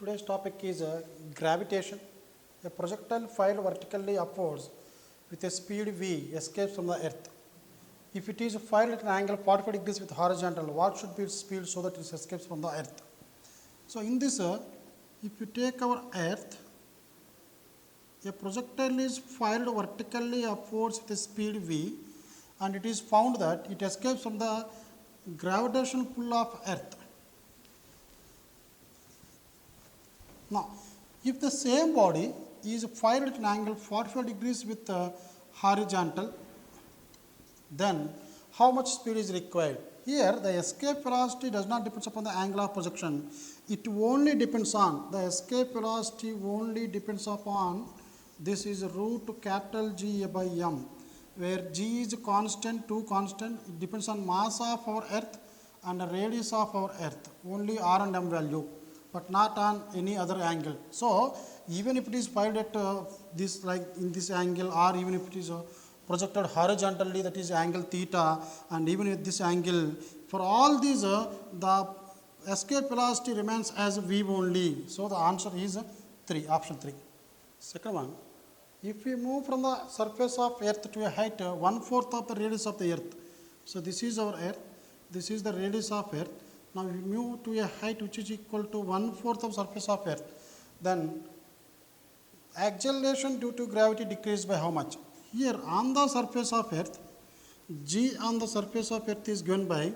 Today's topic is gravitation. A projectile fired vertically upwards with a speed v escapes from the earth. If it is fired at an angle 45 degrees with horizontal, what should be its speed so that it escapes from the earth? So, in this, if you take our earth, a projectile is fired vertically upwards with a speed v, and it is found that it escapes from the gravitational pull of earth. Now, if the same body is fired at an angle 45 degrees with horizontal, then how much speed is required? Here, the escape velocity does not depend upon the angle of projection. It only depends on, the escape velocity only depends upon, this is root capital G by m, where G is constant, 2 constant. It depends on mass of our earth and the radius of our earth, only r and m value, but not on any other angle. So, even if it is fired at this, like in this angle, or even if it is projected horizontally, that is angle theta, and even at this angle, for all these the escape velocity remains as v only. So, the answer is 3, option 3. Second one, if we move from the surface of earth to a height 1/4 of the radius of the earth. So, this is our earth, this is the radius of earth. Now, we move to a height which is equal to 1/4 of surface of earth, then acceleration due to gravity decreased by how much? Here on the surface of earth, G on the surface of earth is given by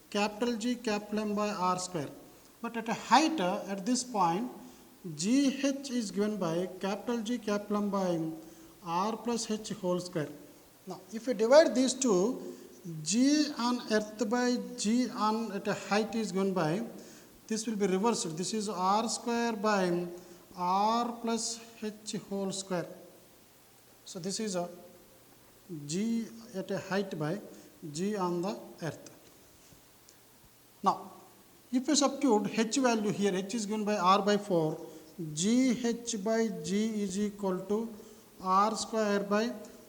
capital G capital M by r square. But at a height at this point, GH is given by capital G capital M by r plus h whole square. Now, if we divide these two, G on earth by G on at a height is given by, this will be reversed. This is r square by r plus h whole square. So, this is a G at a height by G on the earth. Now, if we substitute h value here, h is given by r by 4, GH by G is equal to r square by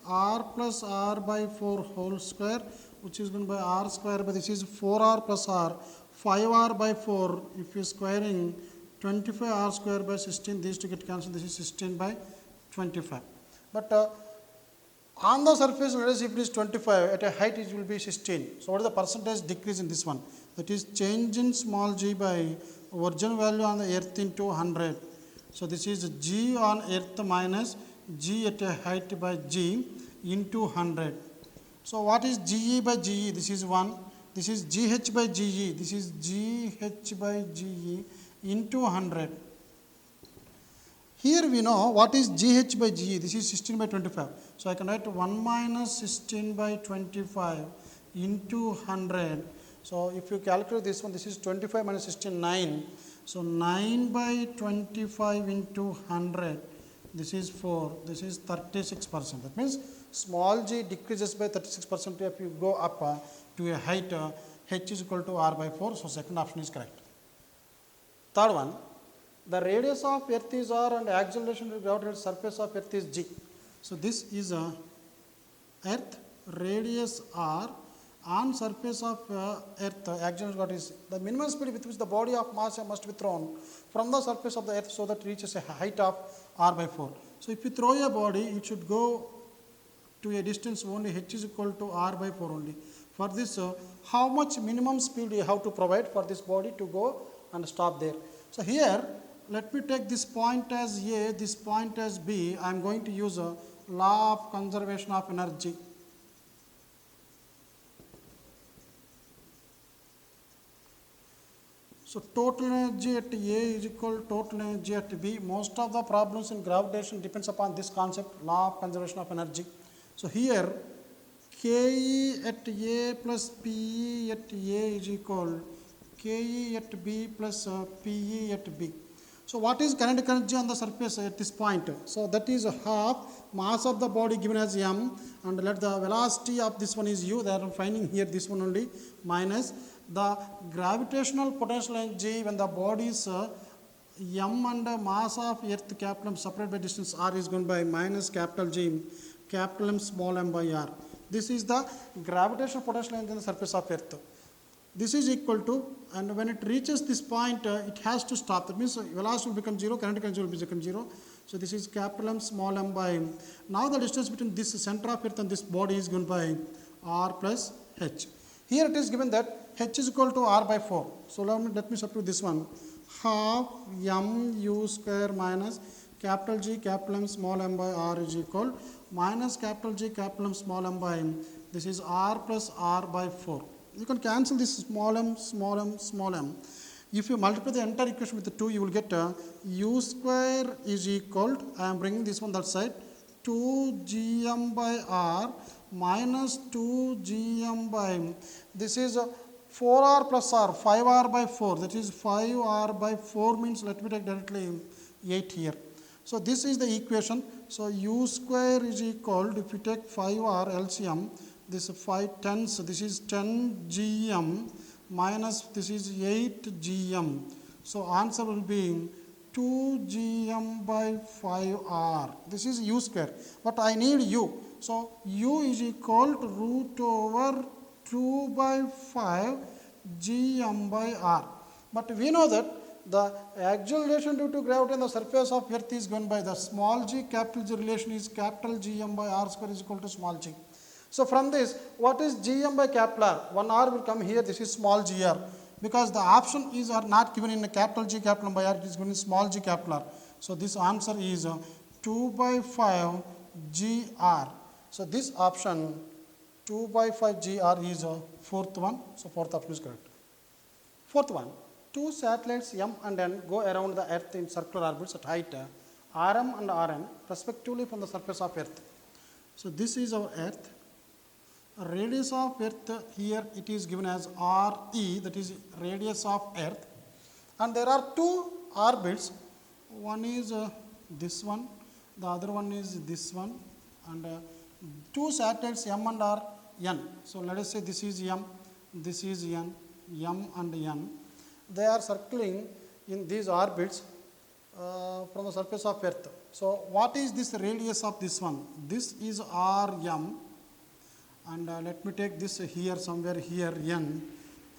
r plus r by 4 whole square, which is given by r square by, this is 4r plus r, 5r by 4, if you squaring 25r square by 16, these two get cancelled, this is 16 by 25. But on the surface, let us see if it is 25, at a height it will be 16. So, what is the percentage decrease in this one? That is change in small g by original value on the earth into 100. So, this is g on earth minus g at a height by g into 100. So, what is GE by GE? This is 1. This is GH by GE. This is GH by GE into 100. Here we know what is GH by GE. This is 16 by 25. So, I can write 1 minus 16 by 25 into 100. So, if you calculate this one, this is 25 minus 16, 9. So, 9 by 25 into 100. This is 4. This is 36%. That means small g decreases by 36% if you go up to a height h is equal to r by 4. So, second option is correct. Third one, the radius of earth is r and acceleration of gravitational surface of earth is g. So, this is a earth, radius r, on surface of earth, acceleration is the minimum speed with which the body of mass must be thrown from the surface of the earth so that it reaches a height of r by 4. So, if you throw a body, it should go to a distance only h is equal to r by 4 only. For this, how much minimum speed you have to provide for this body to go and stop there? So, here let me take this point as A, this point as B. I am going to use a law of conservation of energy. So, total energy at A is equal to total energy at B. Most of the problems in gravitation depends upon this concept, law of conservation of energy. So, here Ke at A plus Pe at A is equal Ke at B plus Pe at B. So, what is kinetic energy on the surface at this point? So, that is half mass of the body given as m, and let the velocity of this one is u, they are finding here this one only, minus the gravitational potential energy when the body is m and mass of earth capital M separated by distance r is given by minus capital G capital M small m by r. This is the gravitational potential energy on the surface of earth. this is equal to, and when it reaches this point, it has to stop. That means velocity will become 0, kinetic energy will become 0. So this is capital M small m by, now the distance between this center of earth and this body is given by r plus h. Here it is given that h is equal to r by 4. So let me substitute this one. Half m u square minus capital G capital M small m by r is equal minus capital G capital M small m by, this is r plus r by 4. You can cancel this small m, small m, small m. If you multiply the entire equation with the 2, you will get u square is equal to, I am bringing this one that side, 2gm by r minus 2gm by, this is 4r plus r, 5r by 4, that is 5r by 4 means, let me take directly 8 here. So this is the equation. So u square is equal to, if you take 5r LCM, this 5 tens, this is 10 gm minus this is 8 gm. So answer will be 2 gm by 5r. This is u square, but I need u. So u is equal to root over 2 by 5 gm by r. But we know that the acceleration due to gravity on the surface of earth is given by the small g capital G relation is capital Gm by r square is equal to small g. So from this, what is Gm by capital R? 1 r will come here, this is small gr. Because the option is are not given in a capital G capital M by r, it is given in small g capital R. So this answer is 2 by 5 gr. So this option 2 by 5 gr is fourth one. So fourth option is correct. Fourth one, two satellites M and N go around the earth in circular orbits at height Rm and Rn respectively from the surface of earth. So this is our earth. Radius of earth here it is given as Re, that is radius of earth, and there are two orbits, one is this one, the other one is this one, and two satellites M and R N. So let us say this is M, this is N, M and N. They are circling in these orbits from the surface of earth. So what is this radius of this one? This is Rm. And let me take this here, somewhere here, n,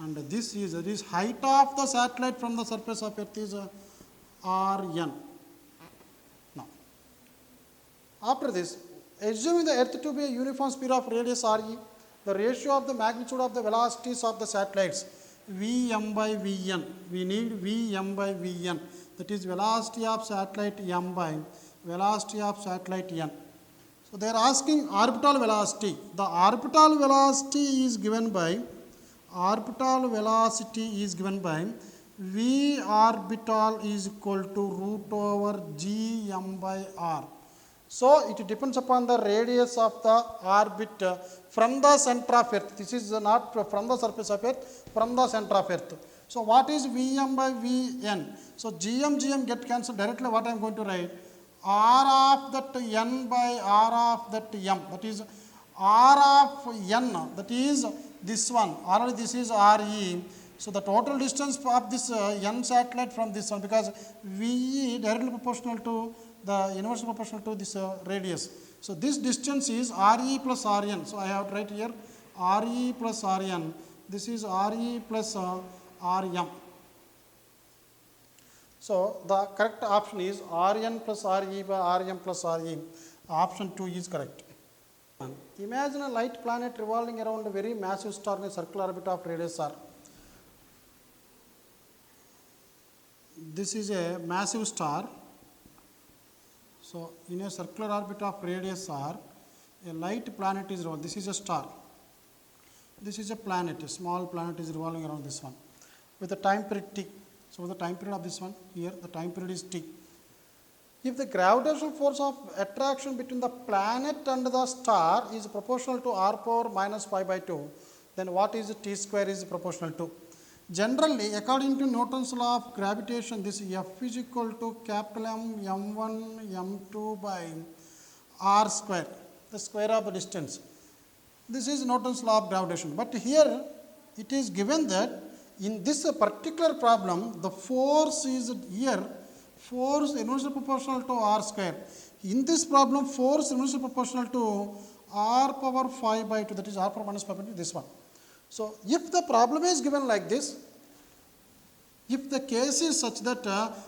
and this is height of the satellite from the surface of earth is Rn. Now, after this, assuming the earth to be a uniform sphere of radius Re, the ratio of the magnitude of the velocities of the satellites Vm by Vn, we need Vm by Vn, that is velocity of satellite m by velocity of satellite n. So they are asking orbital velocity. The orbital velocity is given by V orbital is equal to root over Gm by r. So it depends upon the radius of the orbit from the center of earth. This is not from the surface of earth, from the center of earth. So what is Vm by Vn? So Gm get cancelled directly. What I am going to write? R of that n by R of that m, that is R of n, that is this one, already this is Re. So the total distance of this n satellite from this one, because Ve directly proportional to the inversely proportional to this radius. So this distance is Re plus Rn. So I have to write here Re plus Rn. This is Re plus Rm. So the correct option is Rn plus Re by Rm plus Re. Option 2 is correct. Imagine a light planet revolving around a very massive star in a circular orbit of radius r. This is a massive star. So in a circular orbit of radius r, a light planet is revolving. This is a star. This is a planet, a small planet is revolving around this one with a time period t. So the time period of this one here, the time period is t. If the gravitational force of attraction between the planet and the star is proportional to r power minus 5 by 2, then what is t square is proportional to? Generally, according to Newton's law of gravitation, this F is equal to capital M m1 m2 by r square, the square of the distance. This is Newton's law of gravitation. But here it is given that in this particular problem, the force is here, force inversely proportional to r square. In this problem, force inversely proportional to r power 5 by 2, that is r power minus 5 by 2, this one. So if the problem is given like this, if the case is such that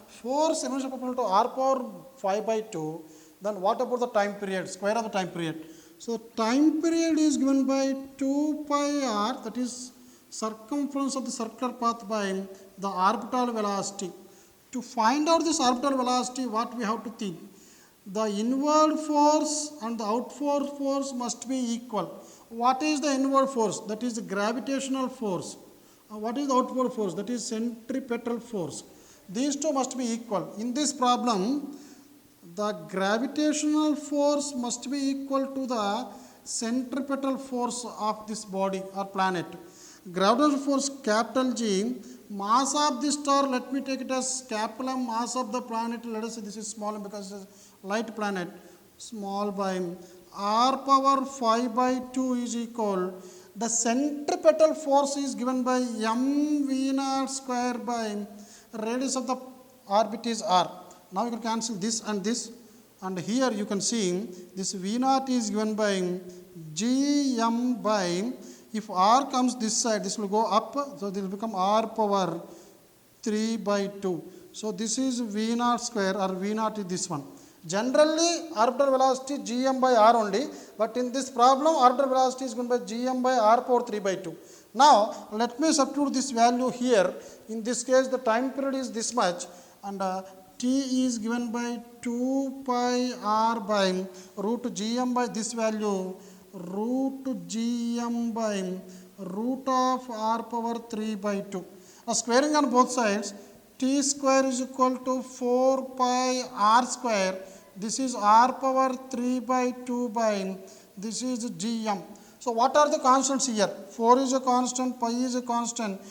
force inertia proportional to r power 5 by 2, then what about the time period, square of the time period? So time period is given by 2 pi r, that is circumference of the circular path by the orbital velocity. To find out this orbital velocity, what we have to think? The inward force and the outward force must be equal. What is the inward force? That is the gravitational force. What is the outward force? That is centripetal force. These two must be equal. In this problem, the gravitational force must be equal to the centripetal force of this body or planet. Gravitational force capital G, mass of the star, let me take it as capital M, mass of the planet, let us say this is small because it is light planet, small by r power 5 by 2 is equal, the centripetal force is given by m v naught square by radius of the orbit is r. Now you can cancel this, and here you can see this v naught is given by g m by, if r comes this side, this will go up, so this will become r power 3 by 2. So this is v naught square, or v naught is this one. Generally orbital velocity gm by r only, but in this problem orbital velocity is given by gm by r power 3 by 2. Now let me substitute this value here. In this case the time period is this much, and t is given by 2 pi r by root gm by this value, root gm by root of r power 3 by 2. Now squaring on both sides, t square is equal to 4 pi r square, this is r power 3 by 2 by, this is gm. So what are the constants here? 4 is a constant, pi is a constant,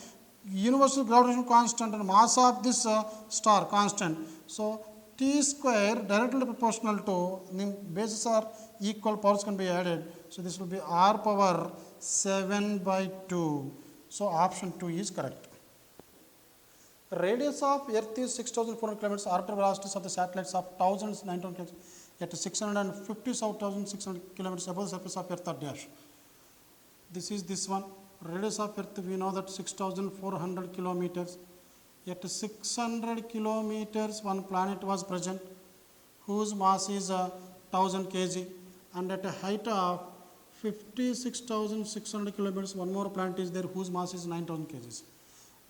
universal gravitational constant, and mass of this star constant. So t square directly proportional to, the bases are equal, powers can be added. So this will be r power 7 by 2. So option 2 is correct. Radius of Earth is 6,400 kilometers. Orbital velocities of the satellites of 1,900 kilometers at 650,600 kilometers above the surface of Earth are dash. This is this one. Radius of Earth, we know that 6,400 kilometers. At 600 kilometers, one planet was present whose mass is 1,000 kg, and at a height of 56,600 kilometers, one more planet is there whose mass is 9,000 kgs.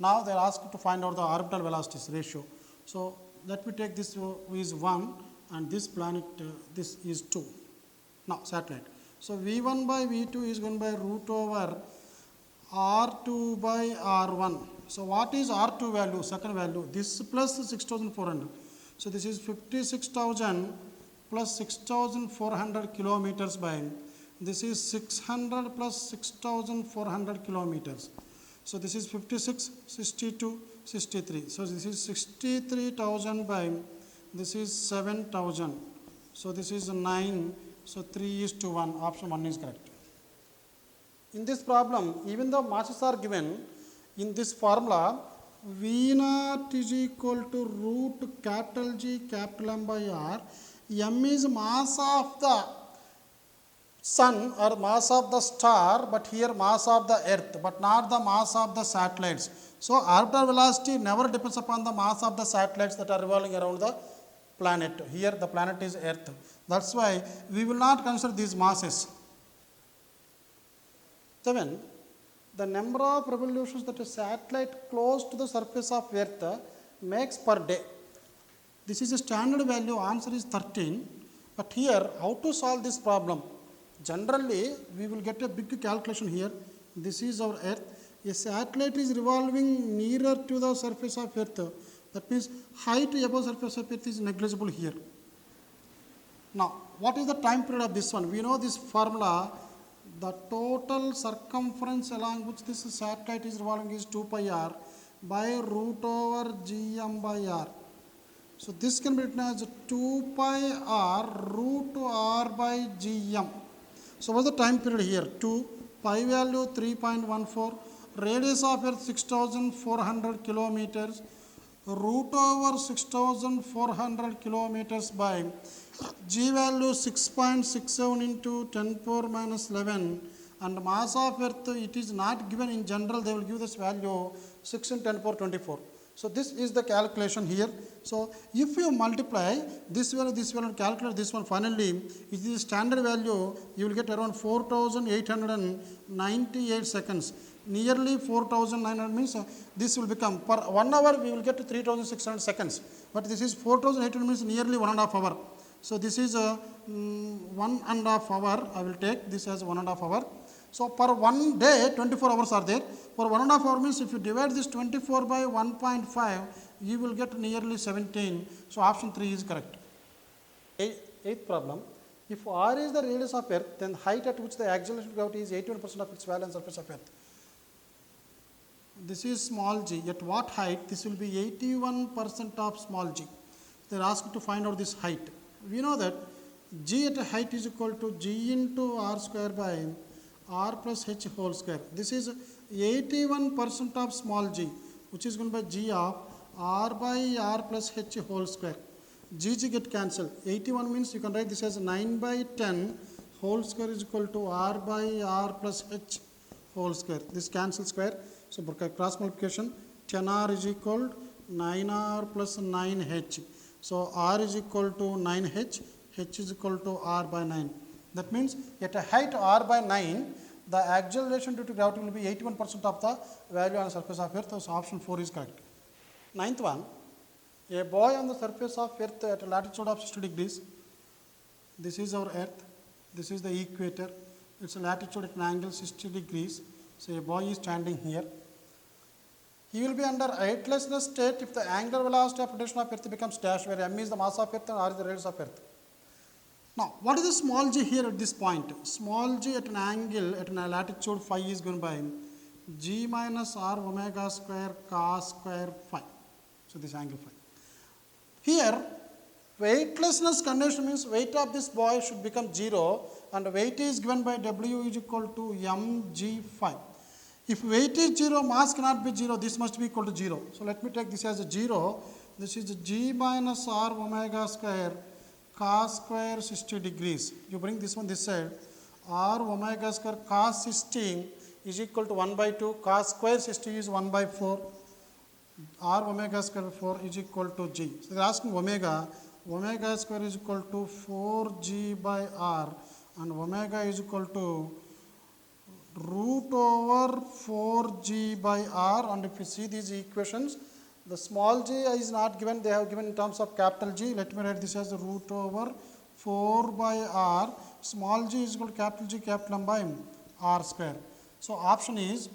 Now they are asked to find out the orbital velocities ratio. So let me take this is 1, and this planet this is 2. Now satellite. So V1 by V2 is given by root over R2 by R1. So what is R2 value, second value? This plus 6,400. So this is 56,000 plus 6,400 kilometers by, this is 600 plus 6,400 kilometers. So this is 56, 62, 63. So this is 63,000 by, this is 7,000. So this is 9. So 3 is to 1. Option 1 is correct. In this problem, even though masses are given, in this formula, V naught is equal to root capital G capital M by R. M is mass of the sun or mass of the star, but here mass of the earth, but not the mass of the satellites. So orbital velocity never depends upon the mass of the satellites that are revolving around the planet. Here the planet is earth. That's why we will not consider these masses. 7. The number of revolutions that a satellite close to the surface of earth makes per day. This is a standard value, answer is 13. But here, how to solve this problem? Generally, we will get a big calculation here. This is our earth. A satellite is revolving nearer to the surface of earth. That means height above surface of earth is negligible here. Now, what is the time period of this one? We know this formula. The total circumference along which this satellite is revolving is 2 pi r by root over gm by r. So this can be written as 2 pi r root r by gm. So what's the time period here? 2, pi value 3.14, radius of earth 6,400 kilometers, root over 6,400 kilometers by g value 6.67 into 10 power minus 11, and mass of earth, it is not given in general, they will give this value 6 in 10 power 24. So this is the calculation here. So if you multiply this value and calculate this one, finally it is standard value, you will get around 4898 seconds. Nearly 4900 means this will become per 1 hour we will get to 3600 seconds. But this is 4800 means nearly 1.5 hour. So this is 1.5 hour. I will take this as 1.5 hour. So per 1 day 24 hours are there. For 1.5 hour means if you divide this 24 by 1.5, you will get nearly 17. So option 3 is correct. Eighth problem. If r is the radius of earth, then height at which the acceleration of gravity is 81% of its value on surface of earth. This is small g. At what height? This will be 81% of small g. They are asked to find out this height. We know that g at a height is equal to g into r square by r plus h whole square. This is 81% of small g, which is going to be g of r by r plus h whole square. G get cancelled. 81 means you can write this as 9 by 10 whole square is equal to r by r plus h whole square. This cancel square. So cross multiplication, 10r is equal to 9r plus 9h. So r is equal to 9h, h is equal to r by 9. That means at a height r by 9, the acceleration due to gravity will be 81% of the value on the surface of earth. So option 4 is correct. Ninth one, a boy on the surface of earth at a latitude of 60 degrees. This is our earth. This is the equator. Its latitude at an angle 60 degrees. So a boy is standing here. He will be under weightlessness state if the angular velocity of rotation of earth becomes dash, where m is the mass of earth and r is the radius of earth. Now, what is the small g here at this point? Small g at an angle at an latitude phi is going by g minus r omega square cos square phi. So this angle phi. Here, weightlessness condition means weight of this boy should become 0, and weight is given by w is equal to mg phi. If weight is 0, mass cannot be 0, this must be equal to 0. So let me take this as a 0. This is g minus r omega square cos square 60 degrees. You bring this one this side. R omega square cos 60 is equal to 1 by 2. Cos square 60 is 1 by 4. R omega square 4 is equal to g. So they are asking omega. Omega square is equal to 4g by r, and omega is equal to root over 4g by r. And if you see these equations, the small g is not given, they have given in terms of capital G. Let me write this as the root over 4 by r. Small g is equal to capital G capital M by r square. So option is,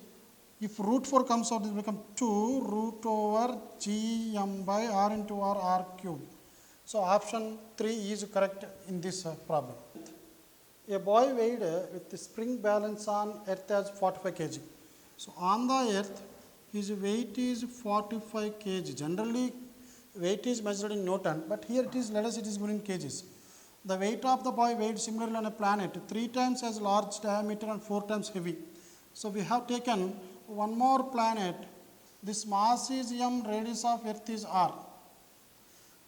if root 4 comes out, it becomes 2 root over g m by r into r cube. So option 3 is correct in this problem. A boy weighed with the spring balance on earth as 45 kg. So on the earth, his weight is 45 kg. Generally, weight is measured in Newton, but here it is, let us it is given in kgs. The weight of the boy weighed similarly on a planet 3 times as large diameter and 4 times heavy. So we have taken one more planet. This mass is m, radius of earth is r.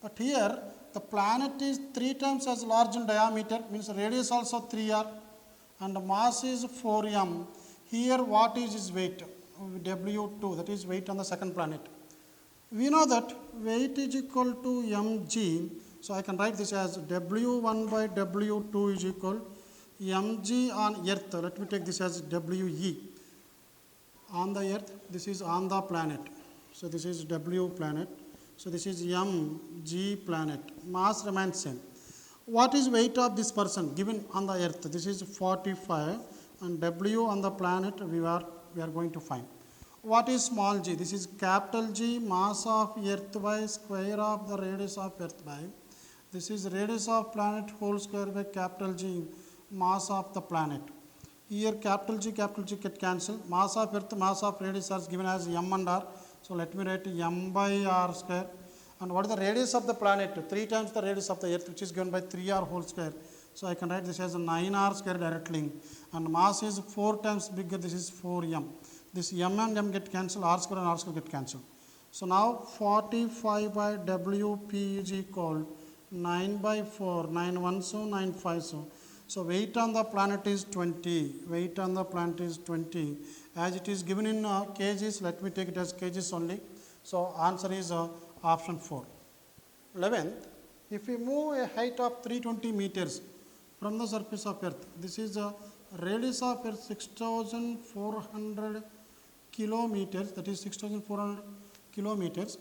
But here the planet is 3 times as large in diameter, means radius also 3r, and mass is 4m. Here what is his weight? W2, that is weight on the second planet. We know that weight is equal to mg, so I can write this as W1 by W2 is equal mg on earth. Let me take this as We. On the earth, this is on the planet. So this is W planet. So this is mg planet. Mass remains same. What is weight of this person given on the earth? This is 45, and W on the planet we are going to find. What is small g? This is capital G, mass of earth by square of the radius of earth by, this is radius of planet whole square by capital G, mass of the planet. Here capital G get cancelled. Mass of earth, mass of radius are given as m and r. So let me write m by r square. And what is the radius of the planet? 3 times the radius of the earth, which is given by 3r whole square. So I can write this as a 9r square directly. And mass is 4 times bigger, this is 4m. This m and m get cancelled, r square and r square get cancelled. So now 45 by Wp is equal 9 by 4, 9 1 so 9 5 so. So weight on the planet is 20. Weight on the planet is 20. As it is given in kgs, let me take it as kgs only. So answer is option 4. 11th, if we move a height of 320 meters from the surface of earth, this is a radius of earth 6400 kilometers, that is 6400 kilometers.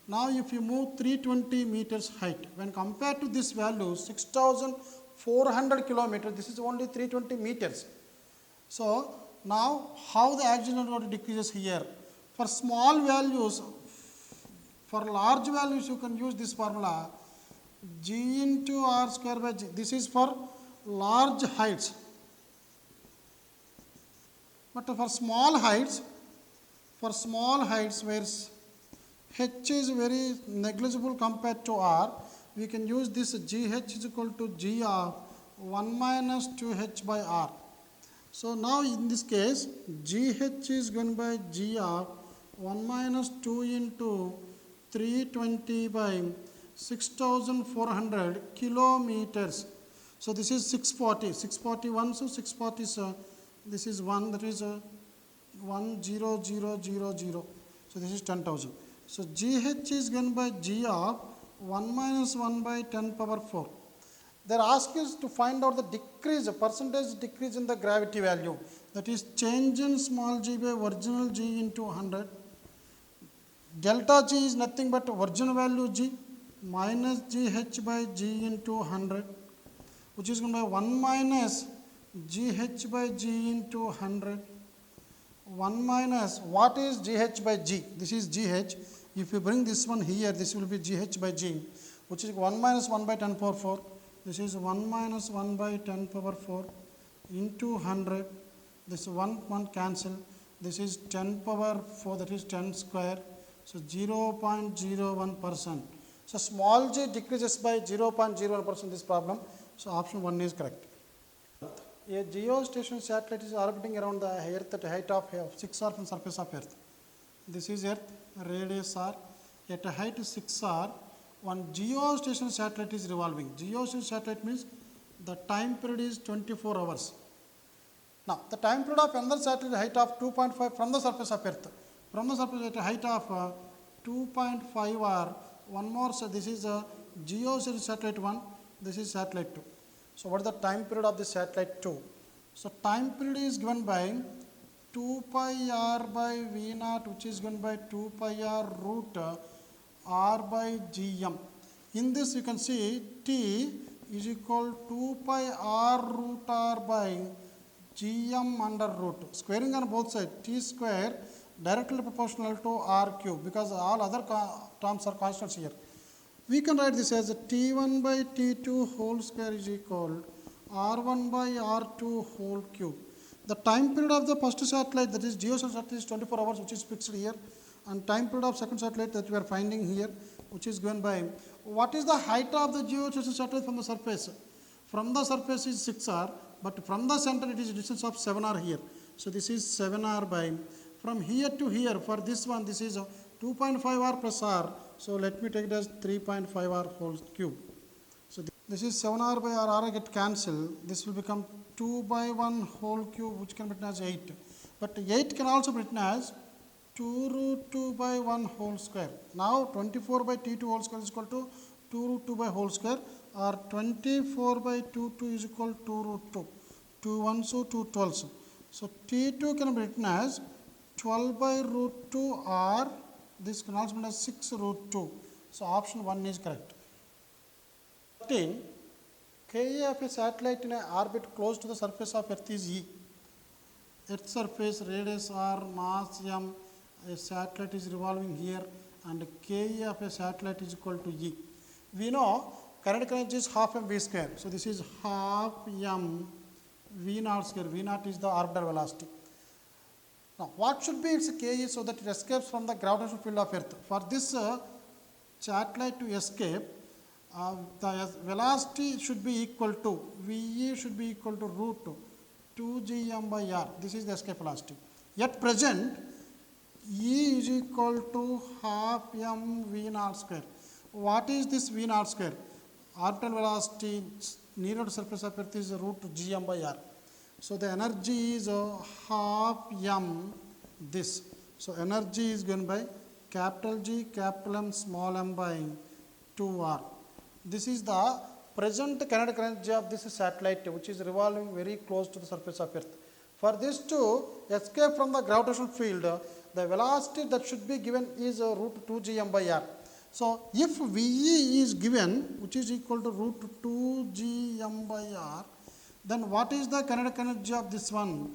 Now if you move 320 meters height, when compared to this value 6400 kilometers, this is only 320 meters. So now how the accelerated velocity decreases here? For small values, for large values you can use this formula, g into r square by g. This is for large heights. But for small heights where h is very negligible compared to r, we can use this gh is equal to g of 1 minus 2h by r. So now in this case, gh is given by g of 1 minus 2 into 320 by 6400 kilometers. So this is 640. 641, so 640 is, this is 1, that is 10000. So this is 10,000. So gh is given by g of 1 minus 1 by 10 power 4. They are asking us to find out the decrease, percentage decrease in the gravity value. That is change in small g by original g into 100. Delta g is nothing but original value g minus gh by g into 100, which is given by 1 minus gh by g into 100. 1 minus, what is gh by g? This is gh. If you bring this one here, this will be gh by g, which is 1 minus 1 by 10 power 4. This is 1 minus 1 by 10 power 4 into 100. This 1 cancel. This is 10 power 4, that is 10 square. So 0.01%. So small g decreases by 0.01% this problem. So option 1 is correct. A geostationary satellite is orbiting around the earth at a height of 6r from surface of earth. This is earth, radius r. At a height 6r, one geostationary satellite is revolving. Geostationary satellite means the time period is 24 hours. Now the time period of another satellite is height of 2.5 from the surface of earth. From the surface at a height of 2.5 r, one more, so this is a geostationary satellite 1, this is satellite 2. So what is the time period of the satellite 2? So time period is given by 2 pi r by v naught, which is given by 2 pi r root r by gm. In this you can see t is equal to 2 pi r root r by gm under root. Squaring on both sides, t square directly proportional to r cube, because all other terms are constants here. We can write this as t1 by t2 whole square is equal r1 by r2 whole cube. The time period of the first satellite, that is geostationary satellite, is 24 hours, which is fixed here, and time period of second satellite that we are finding here, which is given by, what is the height of the geostationary satellite from the surface? From the surface is 6r, but from the center it is a distance of 7r here. So this is 7r by, from here to here, for this one, this is 2.5r plus r. So let me take it as 3.5r whole cube. So this is 7r by r get cancelled. This will become 2 by 1 whole cube, which can be written as 8. But 8 can also be written as 2 root 2 by 1 whole square. Now 24 by t2 whole square is equal to 2 root 2 by whole square, or 24 by 2 is equal to 2 root 2. 2 1s, so 2 12s. So t2 can be written as 12 by root 2 r. This can also be written as 6 root 2. So option 1 is correct. 13. Ka of a satellite in an orbit close to the surface of earth is E. Earth surface, radius r, mass m, a satellite is revolving here, and Ka of a satellite is equal to E. We know kinetic energy is half m v square. So this is half m v naught square. V naught is the orbital velocity. Now what should be its Ka so that it escapes from the gravitational field of earth? For this satellite to escape, the velocity should be equal to, Ve should be equal to root 2 gm by r. This is the escape velocity. At present, E is equal to half m v naught square. What is this v naught square? Orbital velocity nearer to surface of earth is root gm by r. So the energy is half m this. So energy is given by capital G, capital M, small m by 2r. This is the present kinetic energy of this satellite, which is revolving very close to the surface of earth. For this to escape from the gravitational field, the velocity that should be given is root 2 gm by r. So if Ve is given, which is equal to root 2 gm by r, then what is the kinetic energy of this one?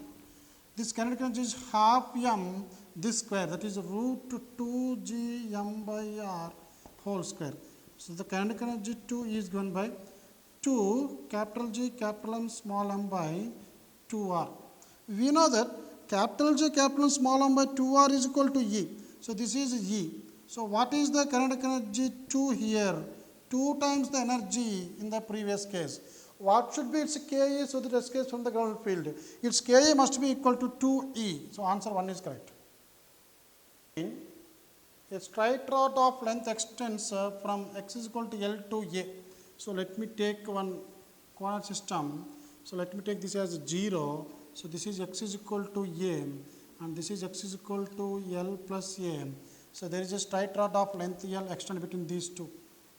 This kinetic energy is half m this square, that is root 2 gm by r whole square. So the kinetic energy 2 is given by 2 capital G, capital M, small m by 2r. We know that capital G, capital M, small m by 2r is equal to E. So this is E. So what is the kinetic energy 2 here? 2 times the energy in the previous case. What should be its Ke so that it escapes from the ground field? Its Ke must be equal to 2E. So answer 1 is correct. A straight rod of length extends from x is equal to L to A. So let me take one coordinate system. So let me take this as 0. So this is x is equal to A and this is x is equal to L plus A. So there is a straight rod of length L extended between these two.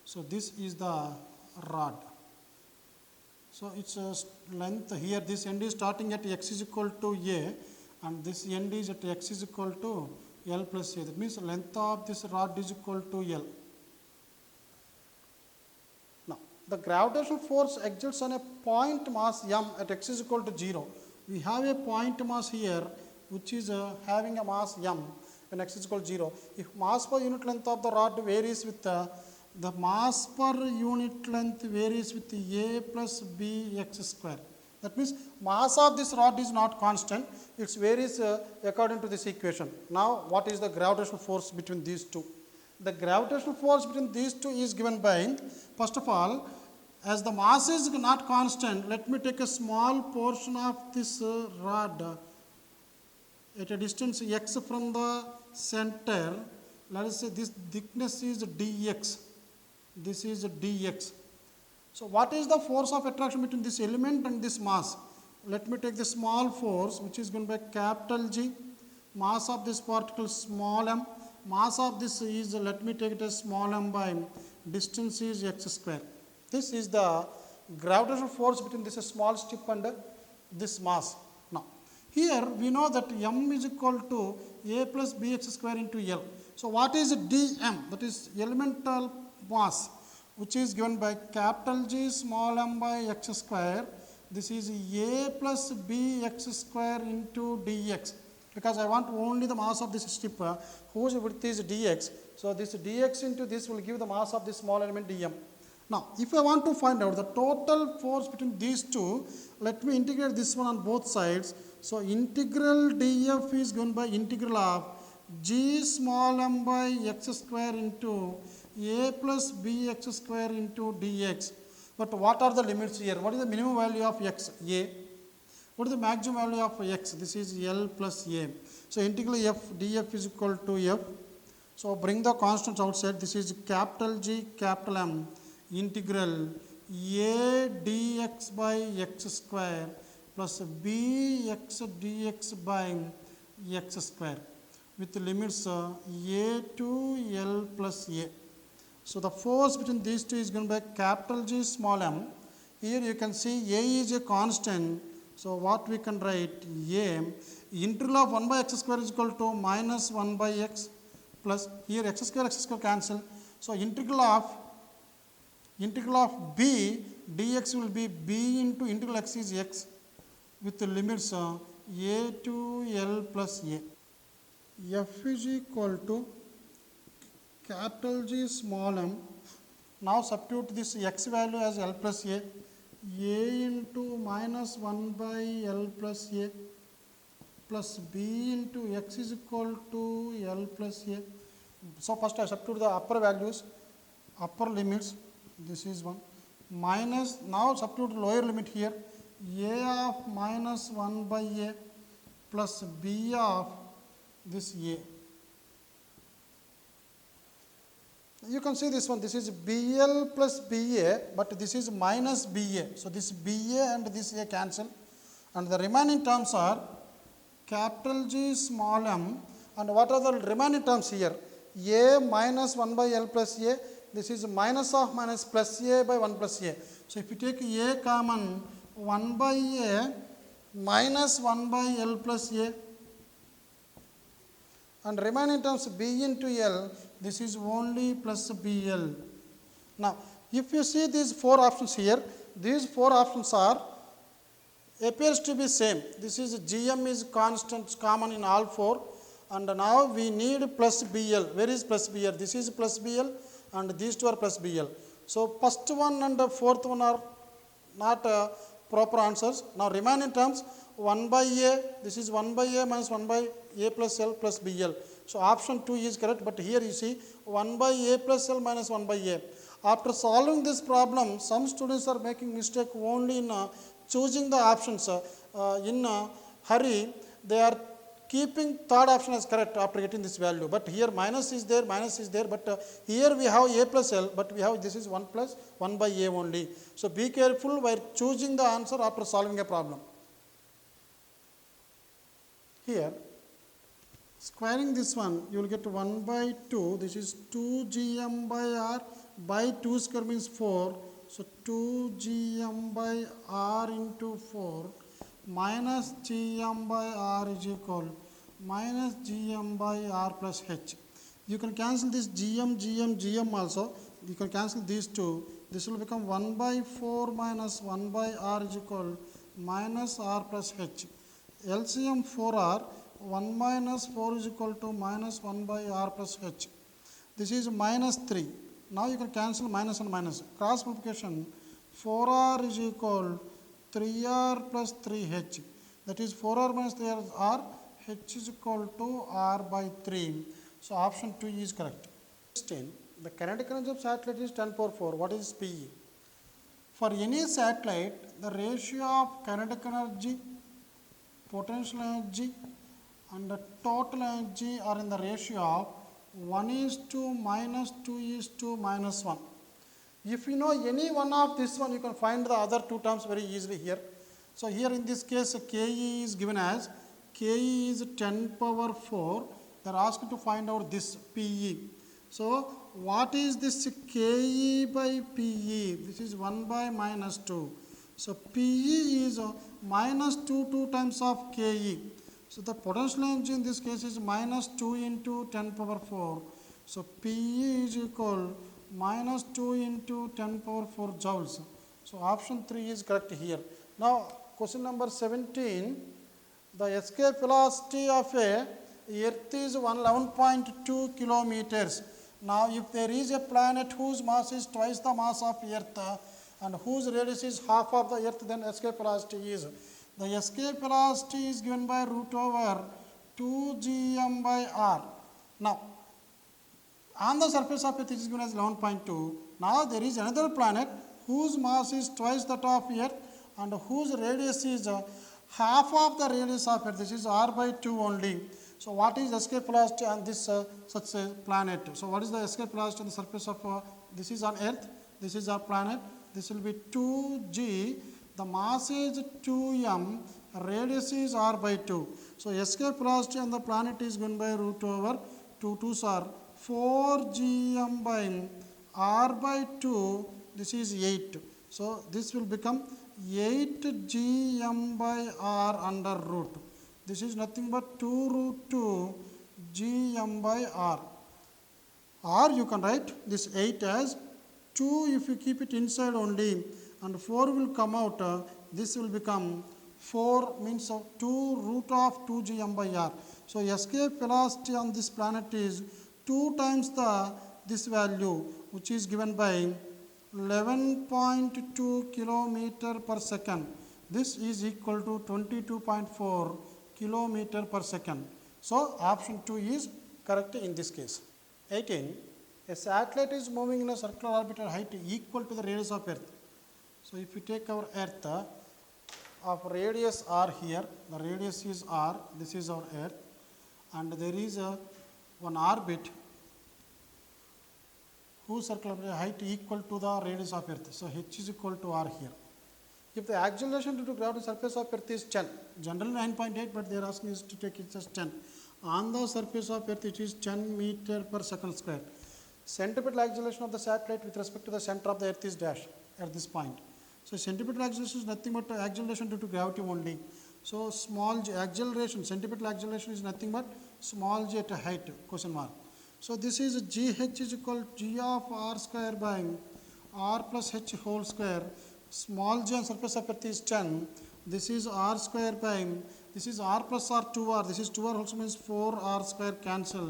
So this is the rod. So its length here, this end is starting at x is equal to A and this end is at x is equal to L plus A. That means the length of this rod is equal to L. Now, the gravitational force exerts on a point mass m at x is equal to 0. We have a point mass here which is having a mass m when x is equal to 0. If mass per unit length of the rod varies with the mass per unit length varies with a plus b x square. That means mass of this rod is not constant, it varies according to this equation. Now what is the gravitational force between these two? The gravitational force between these two is given by, first of all, as the mass is not constant, let me take a small portion of this rod at a distance x from the center. Let us say this thickness is dx. This is dx. So what is the force of attraction between this element and this mass? Let me take the small force which is given by capital G, mass of this particle small m, mass of this is, let me take it as small m by distance is x square. This is the gravitational force between this small strip and this mass. Now here we know that m is equal to a plus bx square into L. So what is dm? That is elemental mass, which is given by capital G small m by x square. This is a plus bx square into dx, because I want only the mass of this strip whose width is dx. So this dx into this will give the mass of this small element dm. Now if I want to find out the total force between these two, let me integrate this one on both sides. So integral df is given by integral of g small m by x square into a plus bx square into dx. But what are the limits here? What is the minimum value of x? A. What is the maximum value of x? This is L plus A. So integral f df is equal to f. So bring the constants outside. This is capital G, capital M, integral a dx by x square plus bx dx by x square with limits a to L plus A. So the force between these two is given by capital G small m. Here you can see A is a constant. So what we can write? A integral of 1 by x square is equal to minus 1 by x plus, here x square cancel. So integral of b dx will be b into integral x is x with the limits a to L plus A. F is equal to capital G small m. Now substitute this x value as L plus A into minus 1 by L plus A plus b into x is equal to L plus A. So first I substitute the upper values, upper limits, this is 1, minus, now substitute lower limit here, a of minus 1 by A plus b of this A. You can see this one, this is BL plus BA, but this is minus BA. So, this BA and this A cancel, and the remaining terms are capital G small m, and what are the remaining terms here? A minus 1 by L plus A, this is minus of minus plus A by 1 plus A. So, if you take A common, 1 by A minus 1 by L plus A, and remaining terms B into L, this is only plus BL. Now, if you see these four options here, these four options are appears to be same. This is GM is constant, common in all four, and now we need plus BL. Where is plus BL? This is plus BL, and these two are plus BL. So, first one and the fourth one are not proper answers. Now, remaining terms 1 by A, this is 1 by A minus 1 by A plus L plus BL. So, option 2 is correct, but here you see 1 by A plus L minus 1 by A. After solving this problem, some students are making mistake only in choosing the options in hurry. They are keeping third option as correct after getting this value, but here minus is there, but here we have A plus L, but we have this is 1 plus 1 by A only. So, be careful while choosing the answer after solving a problem. Here, squaring this one, you will get 1 by 2, this is 2 GM by R, by 2 square means 4. So, 2 GM by R into 4 minus GM by R is equal minus GM by R plus H. You can cancel this GM also. You can cancel these two. This will become 1 by 4 minus 1 by R is equal minus R plus H. LCM 4R, 1 minus 4 is equal to minus 1 by R plus H. This is minus 3. Now you can cancel minus and minus. Cross multiplication, 4R is equal 3R plus 3H. That is 4R minus 3R, H is equal to R by 3. So, option 2 is correct. 16. The kinetic energy of satellite is 10 power 4. What is PE? For any satellite, the ratio of kinetic energy, potential energy, and the total energy are in the ratio of 1 is to minus 2 is to minus 1. If you know any one of this one, you can find the other two terms very easily here. So, here in this case, KE is given as KE is 10 power 4. They are asked to find out this PE. So, what is this KE by PE? This is 1 by minus 2. So, PE is minus 2 times of KE. So, the potential energy in this case is minus 2 into 10 power 4. So, PE is equal minus 2 into 10 power 4 joules. So, option 3 is correct here. Now, question number 17, the escape velocity of a earth is 11.2 kilometers. Now, if there is a planet whose mass is twice the mass of earth and whose radius is half of the earth, then escape velocity is. The escape velocity is given by root over 2 GM by R. Now, on the surface of Earth it is given as 11.2. Now, there is another planet whose mass is twice that of Earth and whose radius is half of the radius of Earth. This is R by 2 only. So, what is escape velocity on this such a planet? So, what is the escape velocity on the surface of this is on Earth, this is our planet, this will be 2G. The mass is 2m, radius is r by 2. So, escape velocity on the planet is given by root over 2 2s are 4gm by r by 2, this is 8. So, this will become 8gm by r under root. This is nothing but 2 root 2 gm by r. Or you can write this 8 as 2 if you keep it inside only, and 4 will come out, this will become 4 means 2 root of 2 gm by r. So, escape velocity on this planet is 2 times this value, which is given by 11.2 kilometer per second. This is equal to 22.4 kilometer per second. So, option 2 is correct in this case. 18. A satellite is moving in a circular orbit at height equal to the radius of Earth. So, if you take our Earth of radius r here, the radius is r, this is our Earth, and there is one orbit whose circular height equal to the radius of earth. So h is equal to r here. If the acceleration due to gravity surface of earth is 10, generally 9.8, but they are asking us to take it as 10. On the surface of earth it is 10 meter per second square. Centripetal acceleration of the satellite with respect to the center of the earth is dash at this point. So centripetal acceleration is nothing but acceleration due to gravity only. So small g acceleration, centripetal acceleration is nothing but small g at a height, question mark. So this is gh is equal to g of r square by r plus h whole square. Small g on surface of earth is 10. This is r square by, this is r plus r 2r, this is 2r also means 4r square cancel.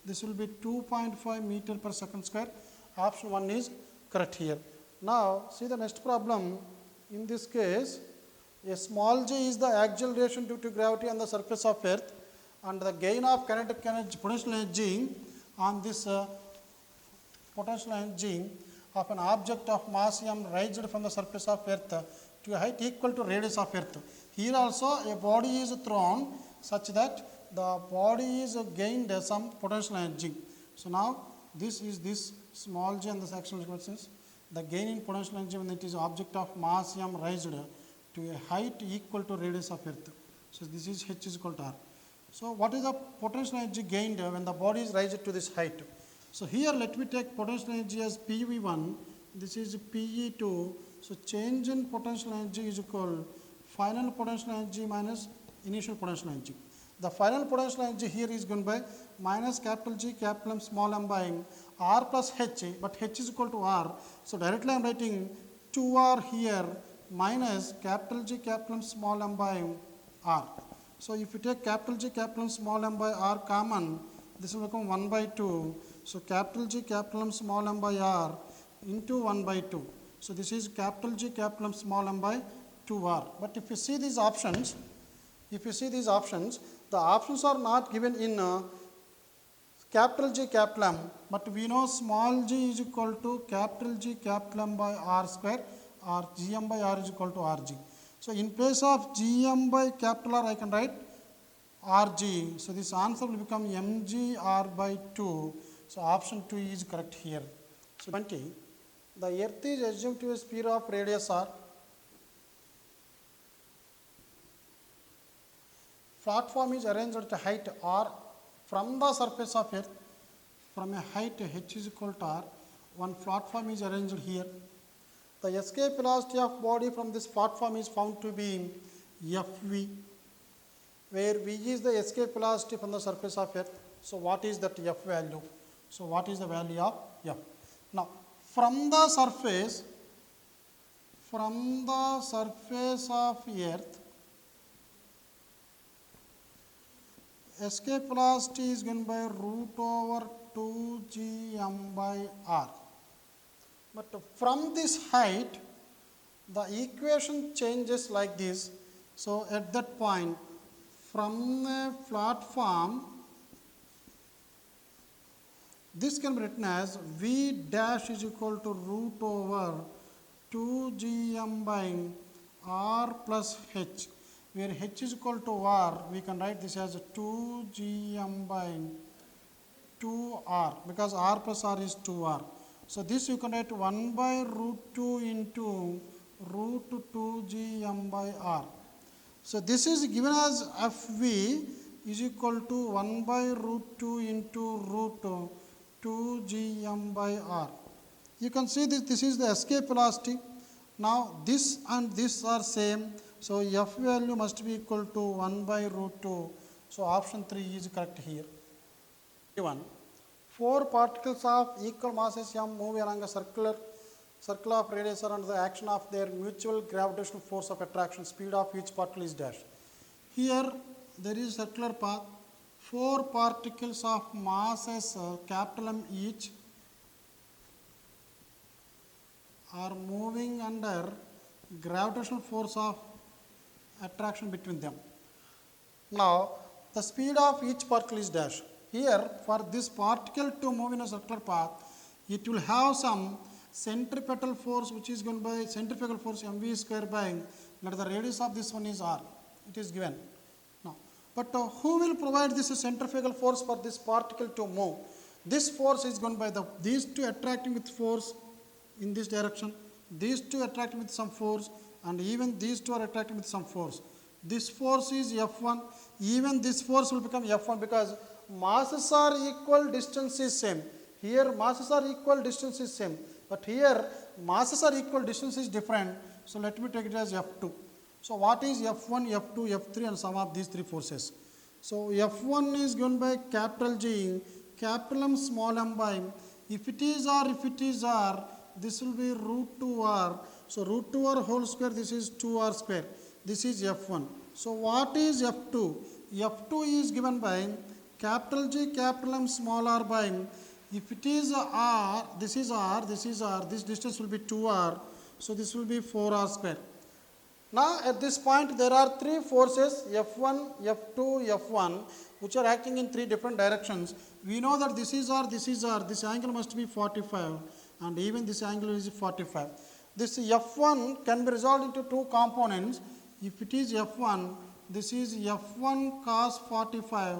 This will be 2.5 meter per second square. Option 1 is correct here. Now see the next problem. In this case, a small g is the acceleration due to gravity on the surface of earth, and the gain of kinetic energy, potential energy on this potential energy of an object of mass m raised from the surface of earth to a height equal to radius of earth. Here also a body is thrown such that the body is gained some potential energy. So now this is this small g and the sectional consequences. The gain in potential energy when it is object of mass m raised to a height equal to radius of earth. So this is h is equal to r. So what is the potential energy gained when the body is raised to this height? So here let me take potential energy as PV1, this is PE2. So change in potential energy is equal final potential energy minus initial potential energy. The final potential energy here is given by minus capital G capital M small m by r plus h, but h is equal to r. So directly I am writing 2r here minus capital G capital M small m by r. So if you take capital G capital M small m by r common, this will become 1 by 2. So capital G capital M small m by r into 1 by 2. So this is capital G capital M small m by 2r. But if you see these options, the options are not given in capital G capital M, but we know small g is equal to capital G capital M by r square, or gm by r is equal to rg. So in place of gm by capital R I can write rg. So this answer will become mg r by 2. So option 2 is correct here. So 20. The earth is assumed to a sphere of radius r. Platform is arranged at a height r from the surface of earth. From a height h is equal to r, one platform is arranged here. The escape velocity of body from this platform is found to be Fv, where v is the escape velocity from the surface of earth. So what is that F value? So what is the value of F? Now from the surface of earth, escape velocity is given by root over 2gm by r. But from this height, the equation changes like this. So at that point, from a platform, this can be written as v dash is equal to root over 2gm by r plus h, where h is equal to r, we can write this as 2gm by 2r, because r plus r is 2r. So this you can write 1 by root 2 into root 2gm by r. So this is given as Fv is equal to 1 by root 2 into root 2gm by r. You can see this is the escape velocity. Now this and this are same. So F value must be equal to 1 by root 2. So option 3 is correct here. 1. 4 particles of equal masses m move along a circle of radius r under the action of their mutual gravitational force of attraction. Speed of each particle is dash. Here there is a circular path. 4 particles of masses capital M each are moving under gravitational force of attraction between them. Now the speed of each particle is dash. Here for this particle to move in a circular path, it will have some centripetal force which is given by centrifugal force mv square by, let the radius of this one is r. It is given. Now, but who will provide this centrifugal force for this particle to move? this force is going by these two attracting with force in this direction, these two attracting with some force, and even these two are attracting with some force. This force is F1, even this force will become F1 because masses are equal, distance is same. Here masses are equal, distance is same, but here masses are equal, distance is different. So let me take it as F2. So what is F1, F2, F3 and sum of these three forces? So F1 is given by capital G, capital M, small m by, if it is R, this will be root 2R. So root 2R whole square, this is 2R square. This is F1. So what is F2? F2 is given by capital G, capital M, small r by, if it is R, this is R, this is R, this distance will be 2R. So this will be 4R square. Now at this point there are three forces F1, F2, F1 which are acting in three different directions. We know that this is R, this is R, this angle must be 45 and even this angle is 45. This F1 can be resolved into two components. If it is F1, this is F1 cos 45,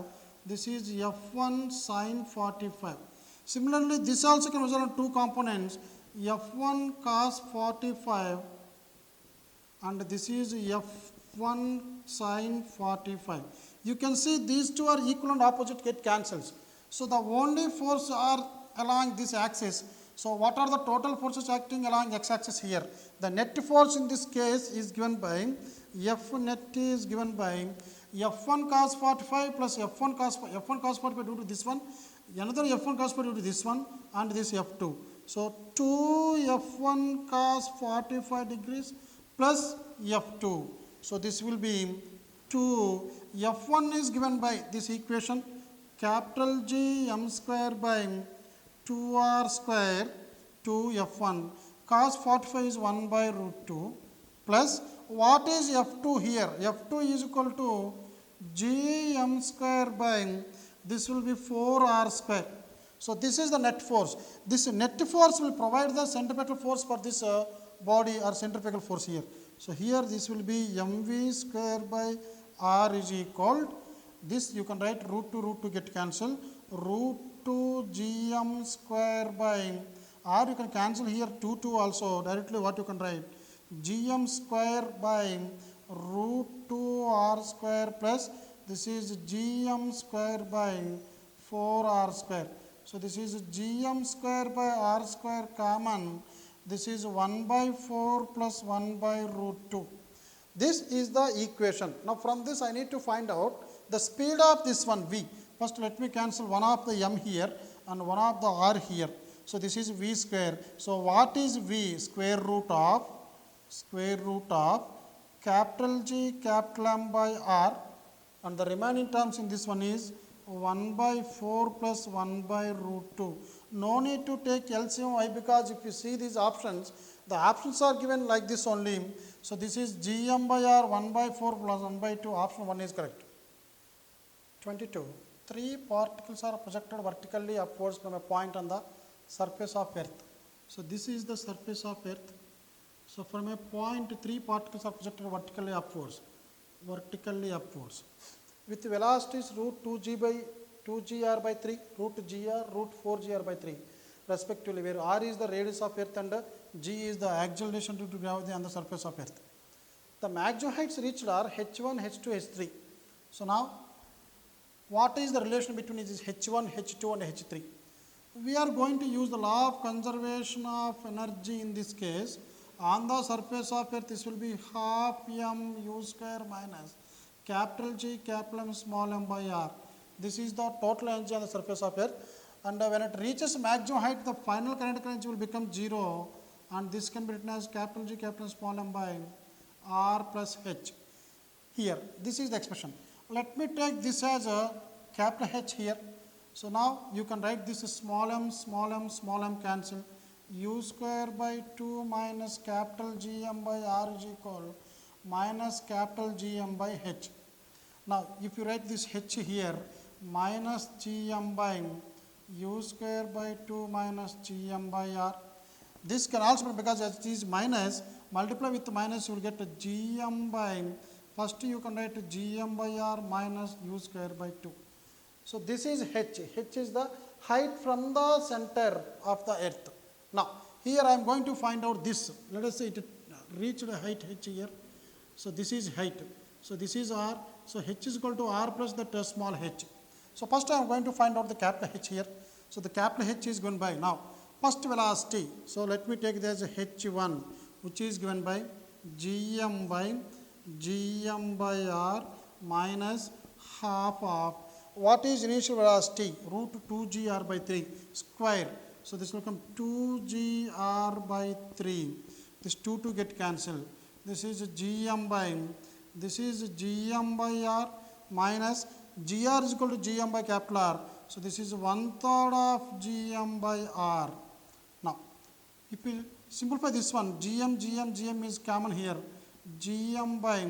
this is F1 sin 45. Similarly, this also can resolve in two components, F1 cos 45 and this is F1 sin 45. You can see these two are equal and opposite get cancels. So the only force are along this axis. So what are the total forces acting along x-axis here? The net force in this case is given by F net is given by F1 cos 45 plus F1 cos 45 due to this one, another F1 cos 45 due to this one and this F2. So 2 F1 cos 45 degrees plus F2. So this will be 2. F1 is given by this equation capital G m square by 2R square 2F1 cos 45 is 1 by root 2 plus what is F2 here? F2 is equal to G m square by this will be 4R square. So this is the net force. This net force will provide the centripetal force for this body or centrifugal force here. So here this will be mv square by r is equal, this you can write root 2 get cancelled, root 2 gm square by r you can cancel here 2 also, directly what you can write gm square by root 2 r square plus this is gm square by 4r square. So this is gm square by r square common, this is 1 by 4 plus 1 by root 2. This is the equation. Now from this I need to find out the speed of this one v. First let me cancel one of the m here and one of the r here. So this is v square. So what is v? Square root of capital G capital M by r, and the remaining terms in this one is 1 by 4 plus 1 by root 2. No need to take LCM. Why? Because if you see these options, the options are given like this only. So this is Gm by R 1 by 4 plus 1 by 2. Option 1 is correct. 22. Three particles are projected vertically upwards from a point on the surface of earth. So this is the surface of earth. So from a point, three particles are projected vertically upwards. With velocities root 2g by 2gr by 3, root gr, root 4gr by 3 respectively, where r is the radius of earth and g is the acceleration due to gravity on the surface of earth. The maximum heights reached are h1, h2, h3. So now what is the relation between this h1, h2 and h3? We are going to use the law of conservation of energy in this case. On the surface of earth this will be half m u square minus capital G capital M small m by r. This is the total energy on the surface of earth, and when it reaches maximum height the final kinetic energy will become 0, and this can be written as capital G capital M small m by r plus h. Here this is the expression. Let me take this as a capital H here. So now you can write this as small m cancel, u square by 2 minus capital Gm by r is equal minus capital Gm by h. Now if you write this h here, minus Gm by u square by 2 minus Gm by r. This can also be, because it is minus, multiply with minus you will get Gm by, first you can write Gm by r minus u square by 2. So this is h. H is the height from the center of the earth. Now, here I am going to find out this. Let us say it reached a height h here. So, this is height. So, this is r. So, h is equal to r plus that small h. So, first I am going to find out the capital H here. So, the capital H is given by now first velocity. So, let me take this as h1, which is given by gm by r minus half of what is initial velocity, root 2gr by 3 square. So, this will come 2gr by 3. This 2 get cancelled. This is gm by r minus gr is equal to gm by capital R. So, this is 1/3 of gm by r. Now, if we simplify this one, gm is common here. Gm by,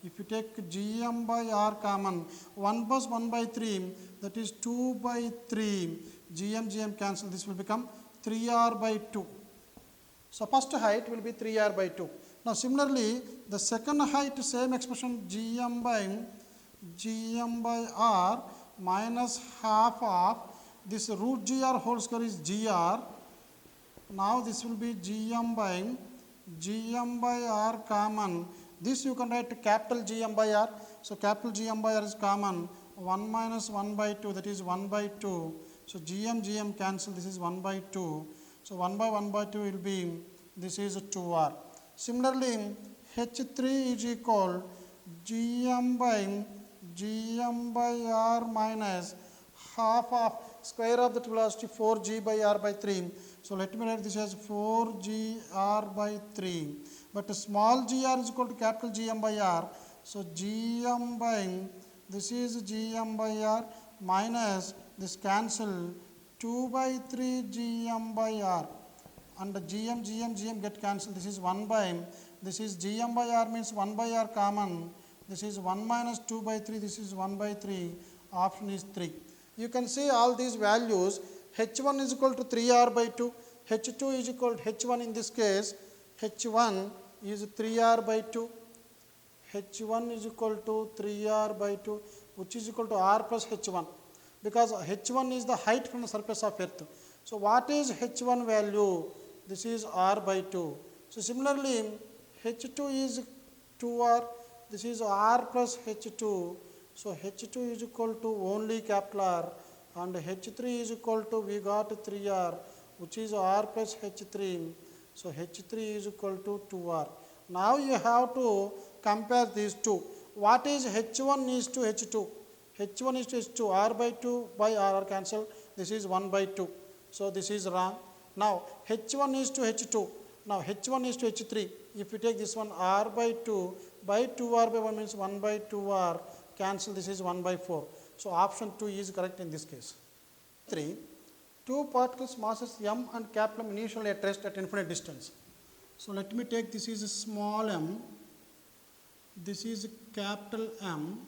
if you take gm by r common, 1 plus 1 by 3, that is 2 by 3. Gm cancel, this will become 3r by 2. So, first height will be 3r by 2. Now, similarly, the second height, same expression, gm by r minus half of this root gr whole square is gr. Now, this will be gm by r common. This you can write capital Gm by r. So, capital Gm by r is common. 1 minus 1 by 2, that is 1 by 2. So, gm cancel, this is 1 by 2. So, 1 by 2 will be, this is 2r. Similarly, h3 is equal gm by r minus half of square of that velocity 4g by r by 3. So, let me write this as 4gr by 3. But small gr is equal to capital Gm by r. So, this is gm by r minus this cancel 2 by 3 gm by r. And gm get cancelled. This is 1 by, this is gm by r means 1 by r common. This is 1 minus 2 by 3, this is 1 by 3, option is 3. You can see all these values, h1 is equal to 3r by 2, h2 is equal to h1 in this case, h1 is 3r by 2, h1 is equal to 3r by 2, which is equal to r plus h1, because h1 is the height from the surface of earth. So, what is h1 value? This is r by 2. So, similarly, h2 is 2r, this is r plus h2. So, h2 is equal to only capital R, and h3 is equal to, we got 3r, which is r plus h3. So, h3 is equal to 2r. Now, you have to compare these two. What is h1 is to h2? h1 is to h2, r by 2 by r are cancelled. This is 1 by 2. So, this is wrong. Now, h1 is to h2. Now, h1 is to h3. If you take this one, r by 2 by 2r by 1 means 1 by 2r, cancel, this is 1 by 4. So, option 2 is correct in this case. 3. Two particles masses m and capital M initially at rest at infinite distance. So, let me take this is small m, this is capital M.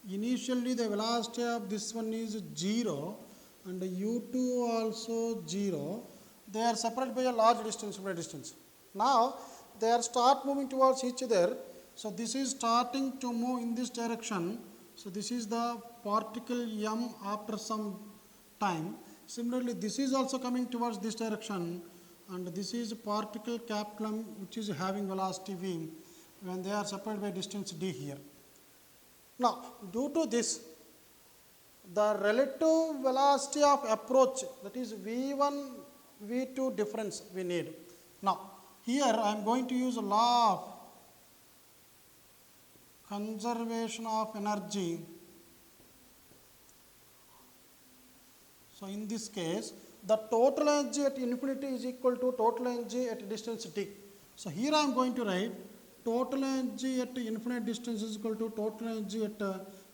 Initially, the velocity of this one is 0 and u2 also 0. They are separated by a large distance, infinite distance. Now, they are start moving towards each other. So, this is starting to move in this direction. So, this is the particle m after some time. Similarly, this is also coming towards this direction, and this is particle capital M, which is having velocity v, when they are separated by distance d here. Now, due to this, the relative velocity of approach, that is v1, v2 difference we need. Now, here I am going to use a law of conservation of energy. So, in this case, the total energy at infinity is equal to total energy at distance t. So, here I am going to write total energy at infinite distance is equal to total energy at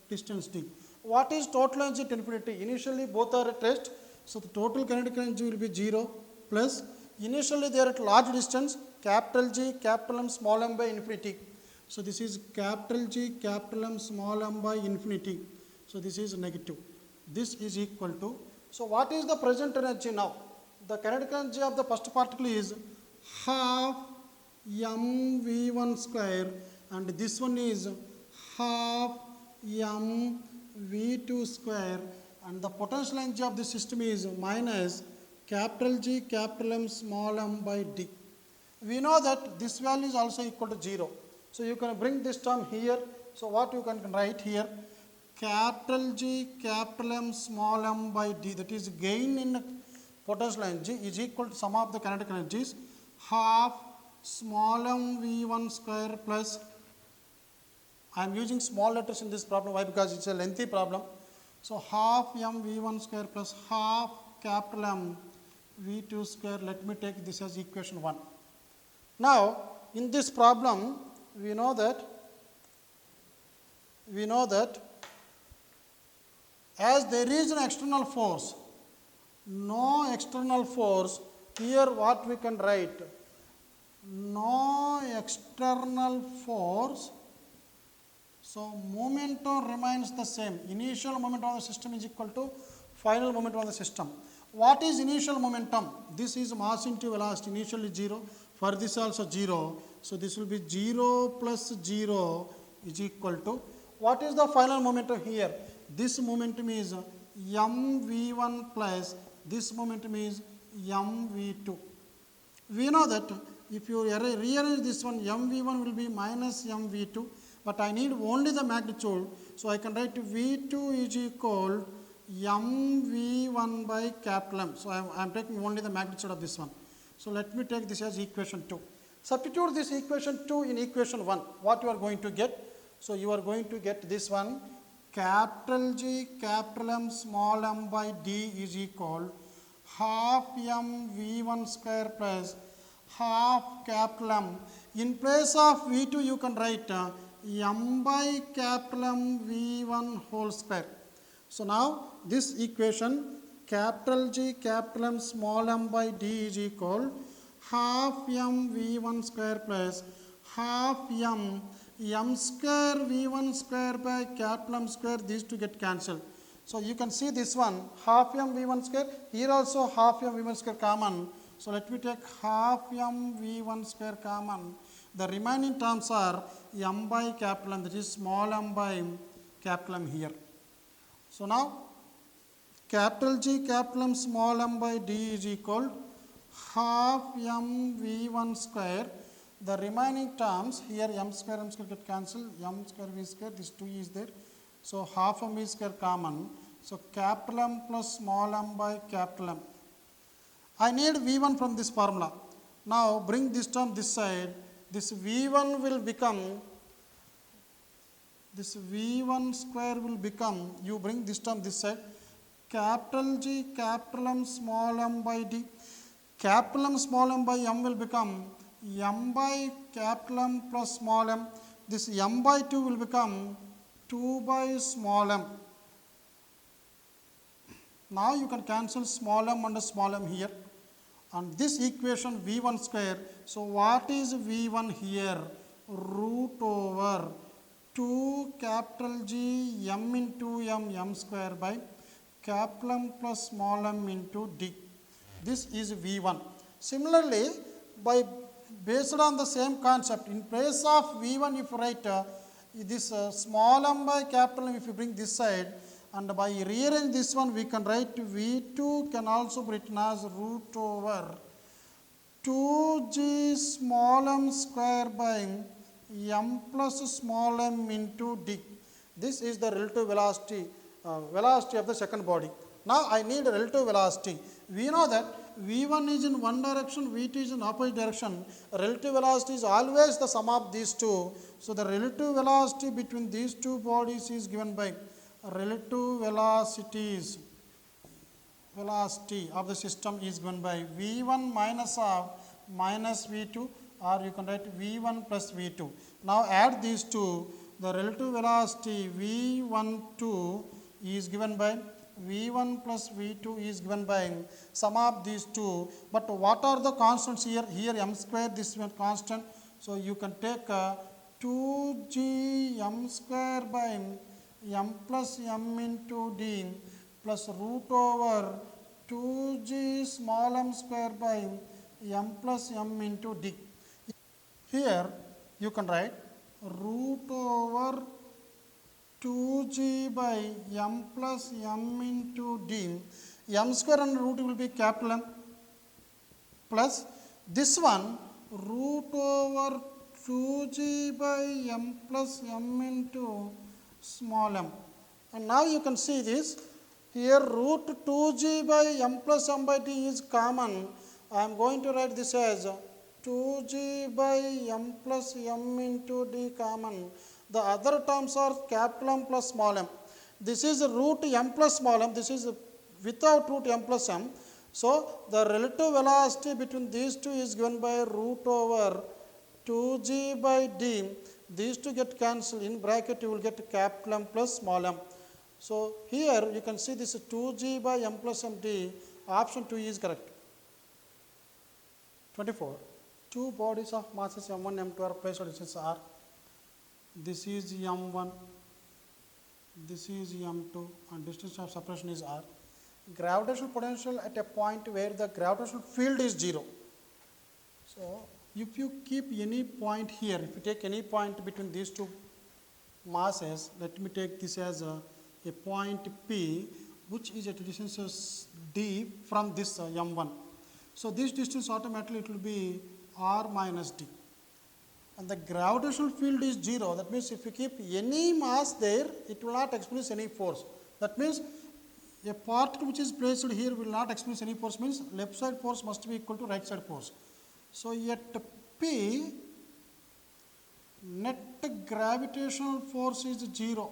distance t. What is total energy at infinity? Initially, both are at rest. So, the total kinetic energy will be 0 plus initially they are at large distance, capital G, capital M, small m by infinity. So, this is capital G, capital M, small m by infinity. So, this is negative. This is equal to. So, what is the present energy now? The kinetic energy of the first particle is half m v1 square, and this one is half m v2 square, and the potential energy of the system is minus capital G capital M small m by d. We know that this value is also equal to 0. So you can bring this term here. So what you can write here, capital G capital M small m by d, that is gain in potential energy, is equal to sum of the kinetic energies half small m v1 square plus, I am using small letters in this problem. Why? Because it's a lengthy problem. So half m v1 square plus half capital M v2 square. Let me take this as equation 1. Now in this problem we know that as there is an external force, no external force, here what we can write, no external force, so momentum remains the same. Initial momentum of the system is equal to final momentum of the system. What is initial momentum? This is mass into velocity, initially 0, for this also 0. So this will be 0 plus 0 is equal to, what is the final momentum here? This momentum is mv1 plus this momentum is mv2. We know that if you rearrange this one, mv1 will be minus mv2, but I need only the magnitude. So I can write v2 is equal mv1 by capital M. So I am taking only the magnitude of this one. So let me take this as equation 2. Substitute this equation 2 in equation 1. What you are going to get? So you are going to get this one, capital G capital M small m by d is equal half m v1 square plus half capital M. In place of v2 you can write m by capital M v1 whole square. So now this equation, capital G capital M small m by d is equal half m v1 square plus half m square v1 square by capital M square, these two get cancelled. So you can see this one, half m v1 square, here also half m v1 square common. So let me take half m v1 square common. The remaining terms are m by capital M, that is small m by capital M here. So now capital G capital M small m by d is equal half m v1 square. The remaining terms here m square get cancelled, m square v square, this 2 is there. So half m v square common. So capital M plus small m by capital M. I need v1 from this formula. Now bring this term this side. This v1 will become, this v1 square will become, you bring this term this side, capital G capital M small m by d. Capital M small m by m will become m by capital M plus small m. This m by 2 will become 2 by small m. Now you can cancel small m and small m here. And this equation v1 square. So what is v1 here? Root over 2 capital G m into m square by capital M plus small m into d. This is v1. Similarly, based on the same concept, in place of v1 if you write this small m by capital M, if you bring this side, and by rearrange this one we can write v2 can also be written as root over 2g small m square by m plus small m into d. This is the relative velocity, velocity of the second body. Now I need a relative velocity. We know that v1 is in one direction, v2 is in opposite direction. Relative velocity is always the sum of these two. So the relative velocity between these two bodies is given by relative velocity of the system is given by v1 minus of minus v2, or you can write v1 plus v2. Now add these two, the relative velocity v12 is given by v1 plus v2 is given by sum of these two. But what are the constants here? Here m square, this is constant. So you can take 2g m square by m plus m into d plus root over 2g small m square by m plus m into d. Here you can write root over 2g by m plus m into d, m square and root will be capital M, plus this one root over 2g by m plus m into small m. And now you can see this, here root 2g by m plus m by d is common. I am going to write this as 2g by m plus m into d common. The other terms are capital M plus small m. This is root m plus small m, this is without root m plus m. So, the relative velocity between these two is given by root over 2g by d. These two get cancelled, in bracket you will get capital M plus small m. So, here you can see this 2g by m plus m d, option 2 is correct. 24. Two bodies of masses m1, m2 are placed at distance r. This is m1, this is m2, and distance of separation is r. Gravitational potential at a point where the gravitational field is 0. So, if you keep any point here, if you take any point between these two masses, let me take this as a point P, which is at a distance d from this m1. So, this distance automatically it will be r minus d. And the gravitational field is 0. That means if you keep any mass there, it will not experience any force. That means a particle which is placed here will not experience any force, means left side force must be equal to right side force. So, at P, net gravitational force is 0.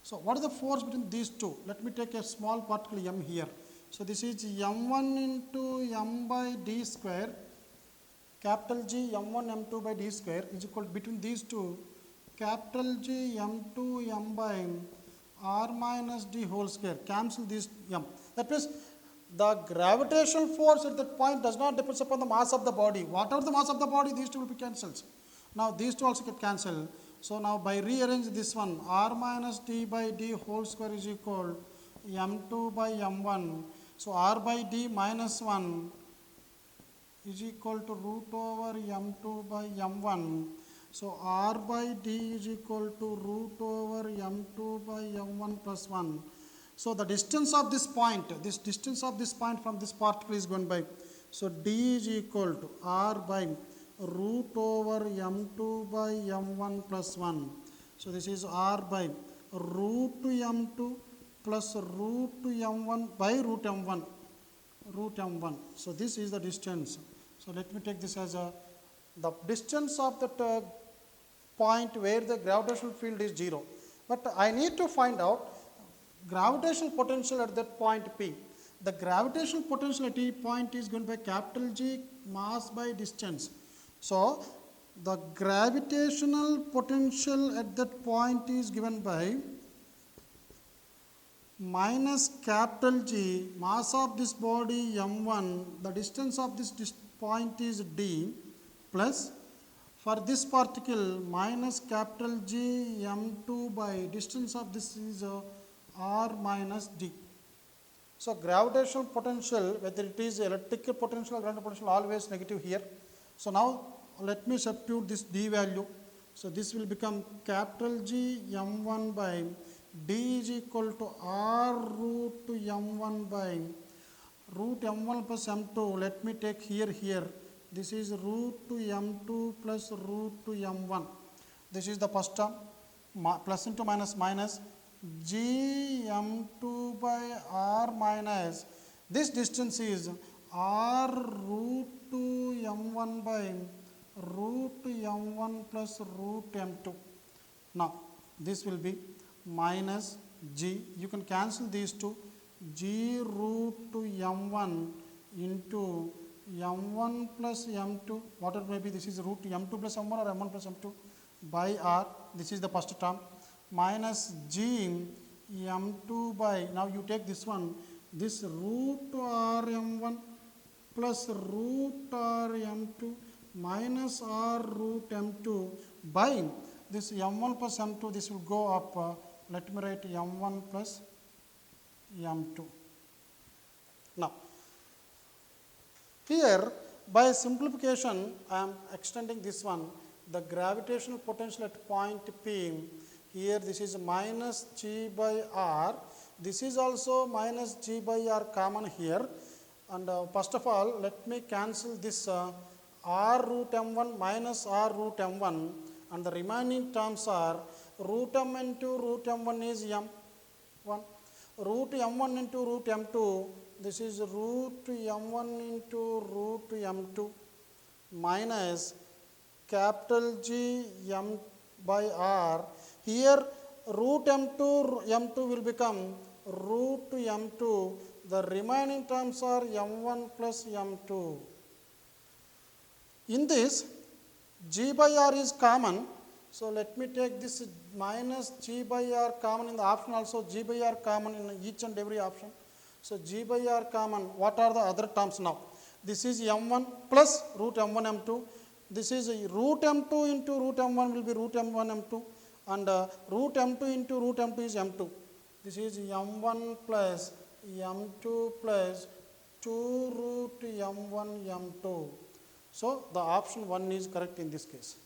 So, what is the force between these two? Let me take a small particle m here. So, this is m1 into m by d square, capital G m1 m2 by d square is equal to, between these two, capital G m2 m by r minus d whole square, cancel this m. That means the gravitational force at that point does not depend upon the mass of the body. Whatever the mass of the body, these two will be cancelled. Now, these two also get cancelled. So, now by rearrange this one, r minus d by d whole square is equal m2 by m1. So, r by d minus 1 is equal to root over m2 by m1. So, r by d is equal to root over m2 by m1 plus 1. So, the distance of this point from this particle is given by, so d is equal to r by root over m2 by m1 plus 1. So, this is r by root m2 plus root m1 by root m1. So, this is the distance. So, let me take this as the distance of that point where the gravitational field is 0. But I need to find out gravitational potential at that point P. The gravitational potential at each point is given by capital G mass by distance. So, the gravitational potential at that point is given by minus capital G mass of this body m1, the distance of this point is d, plus for this particle minus capital G m2 by distance of this is r minus d. So, gravitational potential, whether it is electrical potential or gravitational potential, always negative here. So, now let me substitute this d value. So, this will become capital G m1 by d is equal to r root m1 by root m1 plus m2. Let me take here. This is root m2 plus root m1. This is the first term, plus into minus minus g m2 by r minus, this distance is r root m1 by root m1 plus root m2. Now, this will be minus g, you can cancel these two, g root m1 into m1 plus m2, whatever may be, this is root m2 plus m1 or m1 plus m2 by r, this is the first term, minus g m2 by, now you take this one, this root r m1 plus root r m2 minus r root m2 by this m1 plus m2, this will go up, let me write m1 plus m2. Now, here by simplification I am extending this one, the gravitational potential at point P, here this is minus G by R, this is also minus G by R common here, and first of all let me cancel this R root M1 minus R root M1, and the remaining terms are root M into root M1 is M1, root M1 into root M2, this is root M1 into root M2 minus capital G M by R. Here root M2 will become root M2. The remaining terms are M1 plus M2. In this, G by R is common. So let me take this minus G by R common in the option also, G by R common in each and every option. So G by R common, what are the other terms now? This is M1 plus root M1 M2. This is root M2 into root M1 will be root M1 M2, and root M2 into root M2 is M2. This is M1 plus M2 plus 2 root M1 M2. So the option 1 is correct in this case.